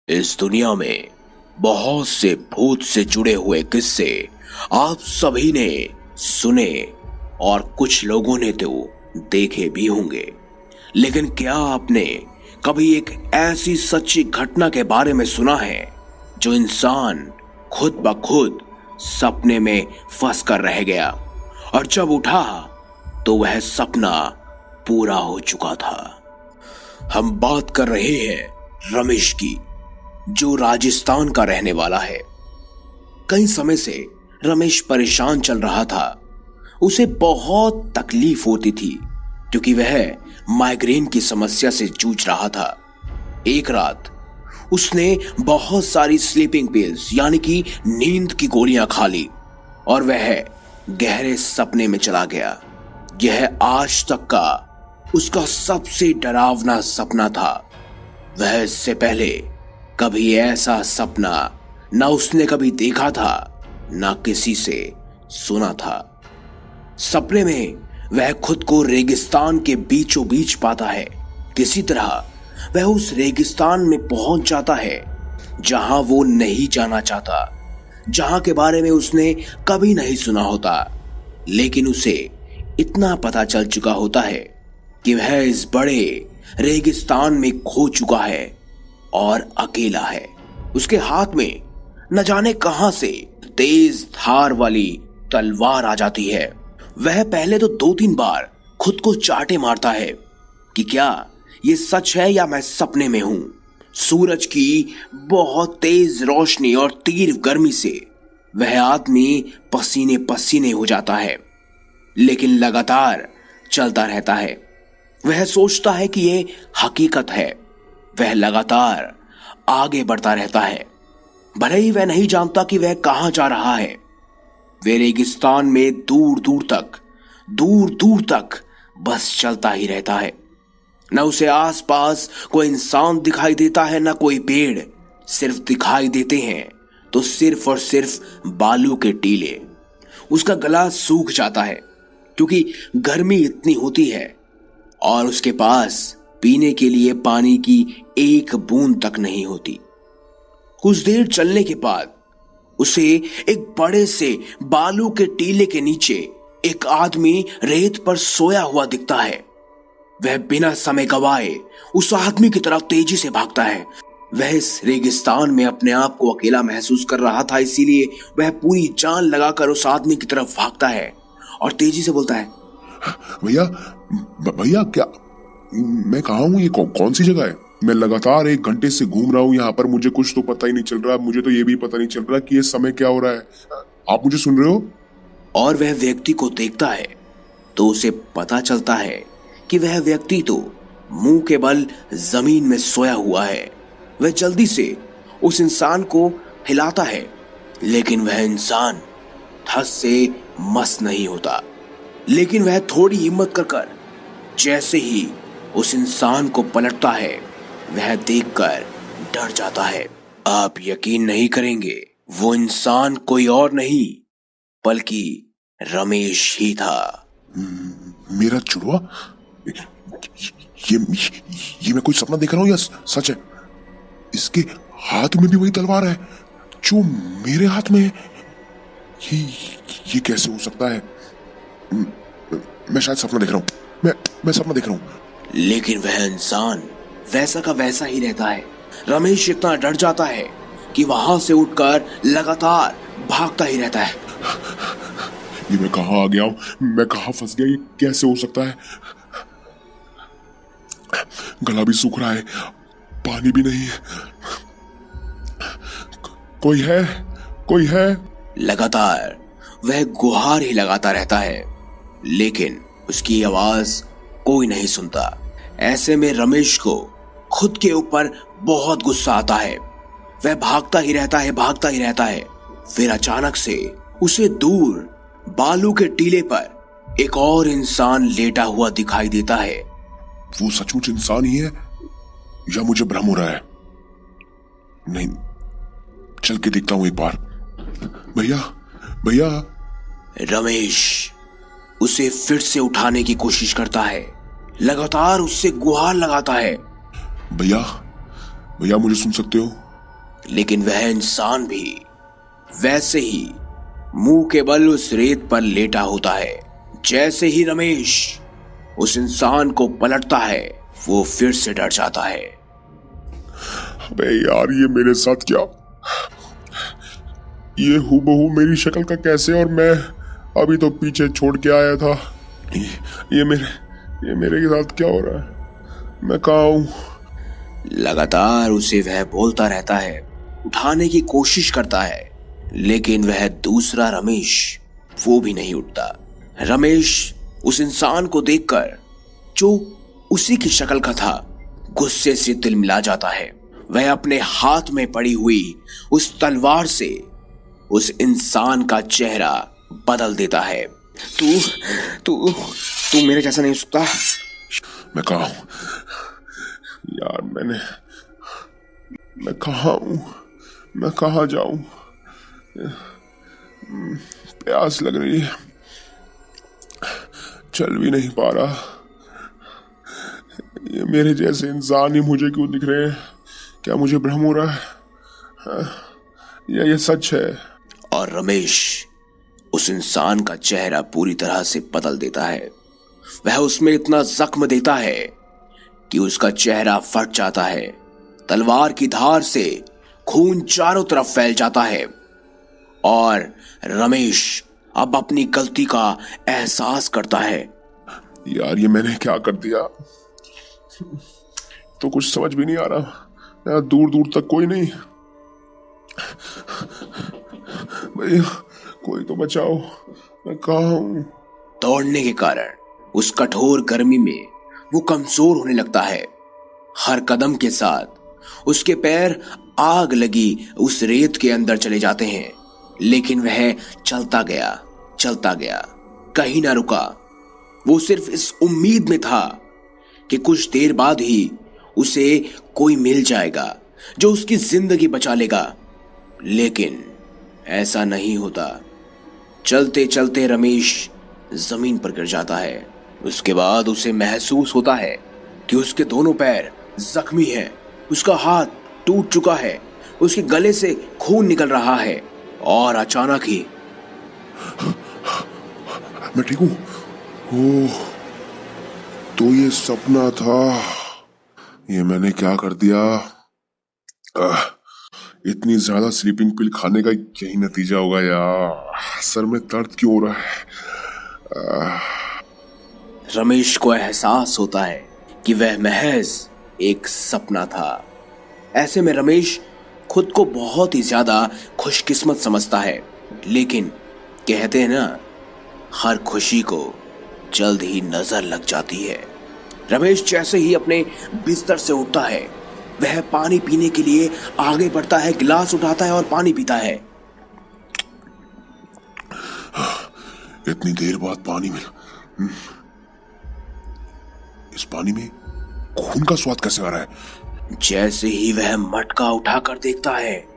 इस दुनिया में बहुत से भूत से जुड़े हुए किस्से आप सभी ने सुने और कुछ लोगों ने तो देखे भी होंगे। लेकिन क्या आपने कभी एक ऐसी सच्ची घटना के बारे में सुना है जो इंसान खुद ब खुद सपने में फंस कर रह गया और जब उठा तो वह सपना पूरा हो चुका था। हम बात कर रहे हैं रमेश की, जो राजस्थान का रहने वाला है। कई समय से रमेश परेशान चल रहा था। उसे बहुत तकलीफ होती थी क्योंकि वह माइग्रेन की समस्या से जूझ रहा था। एक रात उसने बहुत सारी स्लीपिंग पिल्स यानी कि नींद की गोलियां खा ली और वह गहरे सपने में चला गया। यह आज तक का उसका सबसे डरावना सपना था। वह इससे पहले कभी ऐसा सपना ना उसने कभी देखा था ना किसी से सुना था। सपने में वह खुद को रेगिस्तान के बीचों बीच पाता है। किसी तरह वह उस रेगिस्तान में पहुंच जाता है जहां वो नहीं जाना चाहता, जहां के बारे में उसने कभी नहीं सुना होता। लेकिन उसे इतना पता चल चुका होता है कि वह इस बड़े रेगिस्तान में खो चुका है और अकेला है। उसके हाथ में न जाने कहां से तेज धार वाली तलवार आ जाती है। वह पहले तो 2-3 बार खुद को चाटे मारता है कि क्या ये सच है या मैं सपने में हूं। सूरज की बहुत तेज रोशनी और तीव्र गर्मी से वह आदमी पसीने पसीने हो जाता है, लेकिन लगातार चलता रहता है। वह सोचता है कि ये हकीकत है। वह लगातार आगे बढ़ता रहता है, भले ही वह नहीं जानता कि वह कहां जा रहा है। वे रेगिस्तान में दूर दूर तक बस चलता ही रहता है। न उसे आसपास कोई इंसान दिखाई देता है, न कोई पेड़। सिर्फ दिखाई देते हैं तो सिर्फ और सिर्फ बालू के टीले। उसका गला सूख जाता है क्योंकि गर्मी इतनी होती है और उसके पास पीने के लिए पानी की एक बूंद तक नहीं होती। कुछ देर चलने के बाद उसे एक बड़े से बालू के टीले के नीचे एक आदमी रेत पर सोया हुआ दिखता है। वह बिना समय गवाए उस आदमी की तरफ तेजी से भागता है। वह इस रेगिस्तान में अपने आप को अकेला महसूस कर रहा था, इसीलिए वह पूरी जान लगाकर उस आदमी की तरफ भागता है और तेजी से बोलता है, भैया भैया क्या मैं कहाँ हूँ? ये कौन सी जगह है? मैं लगातार 1 घंटे से घूम रहा हूँ यहाँ पर, मुझे कुछ तो पता ही नहीं चल रहा। मुझे तो ये भी पता नहीं चल रहा कि ये समय क्या हो रहा है। आप मुझे सुन रहे हो? और वह व्यक्ति को देखता है तो उसे पता चलता है कि वह व्यक्ति तो मुंह के बल जमीन में सोया हुआ है। वह जल्दी से उस इंसान को हिलाता है, लेकिन वह इंसान धस से मस नहीं होता। लेकिन वह थोड़ी हिम्मत कर जैसे ही उस इंसान को पलटता है, वह देखकर डर जाता है। आप यकीन नहीं करेंगे, वो इंसान कोई और नहीं बल्कि रमेश ही था। मेरा जुड़वा? ये मैं कोई सपना देख रहा हूँ या सच है? इसके हाथ में भी वही तलवार है जो मेरे हाथ में है। ये कैसे हो सकता है? मैं शायद सपना देख रहा हूँ। मैं सपना देख रहा हूँ। लेकिन वह इंसान वैसा का वैसा ही रहता है। रमेश इतना डर जाता है कि वहां से उठकर लगातार भागता ही रहता है। ये मैं कहाँ आ गया हूँ? मैं कहाँ फंस गया? ये कैसे हो सकता है? गला भी सूख रहा है, पानी भी नहीं है। कोई है? लगातार वह गुहार ही लगाता रहता है, लेकिन उसकी आवाज कोई नहीं सुनता। ऐसे में रमेश को खुद के ऊपर बहुत गुस्सा आता है। वह भागता ही रहता है। फिर अचानक से उसे दूर बालू के टीले पर एक और इंसान लेटा हुआ दिखाई देता है। वो सचमुच इंसान ही है या मुझे भ्रम हो रहा है? नहीं, चल के देखता हूं एक बार। भैया। रमेश उसे फिर से उठाने की कोशिश करता है, लगातार उससे गुहार लगाता है। भैया मुझे सुन सकते हो? लेकिन वह इंसान भी वैसे ही मुंह के बल उस रेत पर लेटा होता है। जैसे ही रमेश उस इंसान को पलटता है, वो फिर से डर जाता है। अबे यार, ये मेरे साथ क्या? ये हूबहू मेरी शक्ल का कैसे? और मैं अभी तो पीछे छोड़ के आया था। ये मेरे के साथ क्या हो रहा है? मैं कहाँ हूं? लगातार उसे वह बोलता रहता है, उठाने की कोशिश करता है, लेकिन वह दूसरा रमेश वो भी नहीं उठता। रमेश उस इंसान को देखकर जो उसी की शक्ल का था, गुस्से से दिल मिला जाता है। वह अपने हाथ में पड़ी हुई उस तलवार से उस इंसान का चेहरा बदल देता है। तू तू तू मेरे जैसा नहीं हो सकता। मैं कहाँ हूं यार? मैं कहाँ हूं? मैं कहाँ जाऊं? प्यास लग रही है, चल भी नहीं पा रहा। ये मेरे जैसे इंसान ही मुझे क्यों दिख रहे हैं? क्या मुझे भ्रम हो रहा है या ये सच है? और रमेश उस इंसान का चेहरा पूरी तरह से बदल देता है। वह उसमें इतना जख्म देता है कि उसका चेहरा फट जाता है। तलवार की धार से खून चारों तरफ फैल जाता है और रमेश अब अपनी गलती का एहसास करता है। यार, ये मैंने क्या कर दिया? तो कुछ समझ भी नहीं आ रहा। यार, दूर दूर तक कोई नहीं। भैया, कोई तो बचाओ। मैं कहाँ हूं? दौड़ने के कारण उस कठोर गर्मी में वो कमजोर होने लगता है। हर कदम के साथ उसके पैर आग लगी उस रेत के अंदर चले जाते हैं, लेकिन वह चलता गया, कहीं ना रुका। वो सिर्फ इस उम्मीद में था कि कुछ देर बाद ही उसे कोई मिल जाएगा जो उसकी जिंदगी बचा लेगा, लेकिन ऐसा नहीं होता। चलते चलते रमेश जमीन पर गिर जाता है। उसके बाद उसे महसूस होता है कि उसके दोनों पैर जख्मी हैं, उसका हाथ टूट चुका है, उसके गले से खून निकल रहा है और अचानक ही मैं ठीक हूँ। ओह, तो ये सपना था। ये मैंने क्या कर दिया? इतनी ज्यादा स्लीपिंग पिल खाने का यही नतीजा होगा यार। सर में दर्द क्यों हो रहा है? रमेश को एहसास होता है कि वह महज एक सपना था। ऐसे में रमेश खुद को बहुत ही ज्यादा खुशकिस्मत समझता है, लेकिन कहते हैं ना, हर खुशी को जल्द ही नजर लग जाती है। रमेश जैसे ही अपने बिस्तर से उठता है, वह पानी पीने के लिए आगे बढ़ता है, गिलास उठाता है और पानी पीता है। इतनी देर बाद पानी मिला। इस पानी में खून का स्वाद कैसे आ रहा है? जैसे ही वह मटका उठाकर देखता है,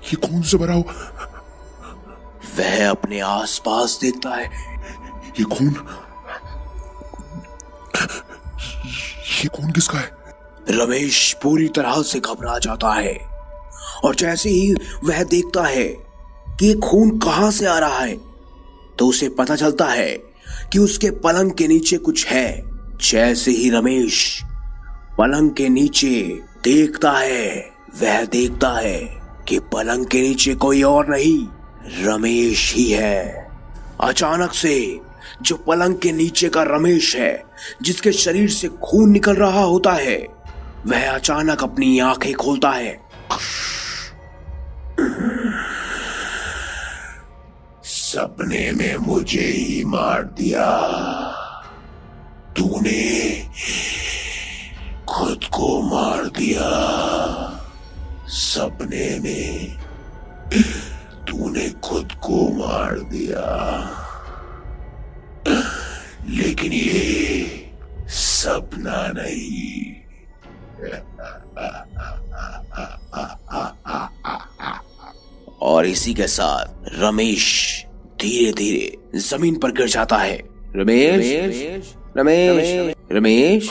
ये खून से भरा हो। वह अपने आसपास देखता है। ये खून किसका है? रमेश पूरी तरह से घबरा जाता है और जैसे ही वह देखता है कि ये खून कहां से आ रहा है, तो उसे पता चलता है कि उसके पलंग के नीचे कुछ है। जैसे ही रमेश पलंग के नीचे देखता है, वह देखता है कि पलंग के नीचे कोई और नहीं, रमेश ही है। अचानक से जो पलंग के नीचे का रमेश है, जिसके शरीर से खून निकल रहा होता है, वह अचानक अपनी आंखें खोलता है। सपने में मुझे ही मार दिया। तूने खुद को मार दिया। सपने में तूने खुद को मार दिया, लेकिन ये सपना नहीं। और इसी के साथ रमेश धीरे धीरे जमीन पर गिर जाता है। रमेश, रमेश, रमेश, रमेश।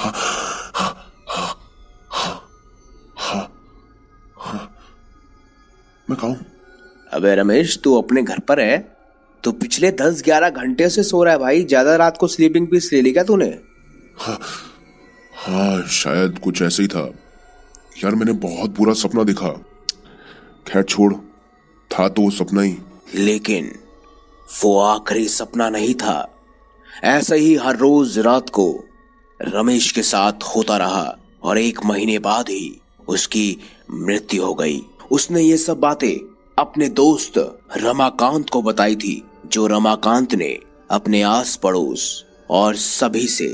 मैं कहा हूं? अबे रमेश, तू अपने घर पर है तो पिछले 10-11 घंटे से सो रहा है भाई। ज्यादा रात को स्लीपिंग पीस ले ली क्या तूने? हाँ, शायद कुछ ऐसे ही था यार। मैंने बहुत बुरा सपना देखा। खैर छोड़, था तो वो सपना ही। लेकिन वो आखिरी सपना नहीं था। ऐसा ही हर रोज रात को रमेश के साथ होता रहा और 1 महीने बाद ही उसकी मृत्यु हो गई। उसने ये सब बातें अपने दोस्त रमाकांत को बताई थी, जो रमाकांत ने अपने आस पड़ोस और सभी से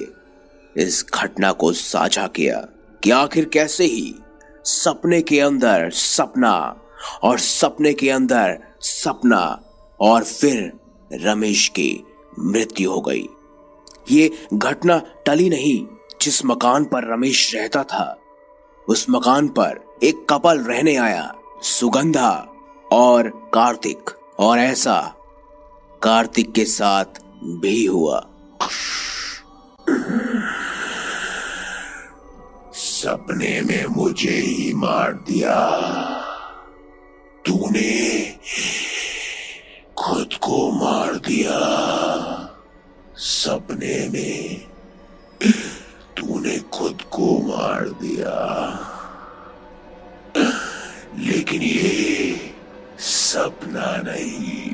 इस घटना को साझा किया कि आखिर कैसे ही सपने के अंदर सपना और सपने के अंदर सपना और फिर रमेश की मृत्यु हो गई। ये घटना टली नहीं। जिस मकान पर रमेश रहता था उस मकान पर एक कपल रहने आया, सुगंधा और कार्तिक, और ऐसा कार्तिक के साथ भी हुआ। सपने में मुझे ही मार दिया तूने, खुद को मार दिया। सपने में तूने खुद को मार दिया, लेकिन ये सपना नहीं,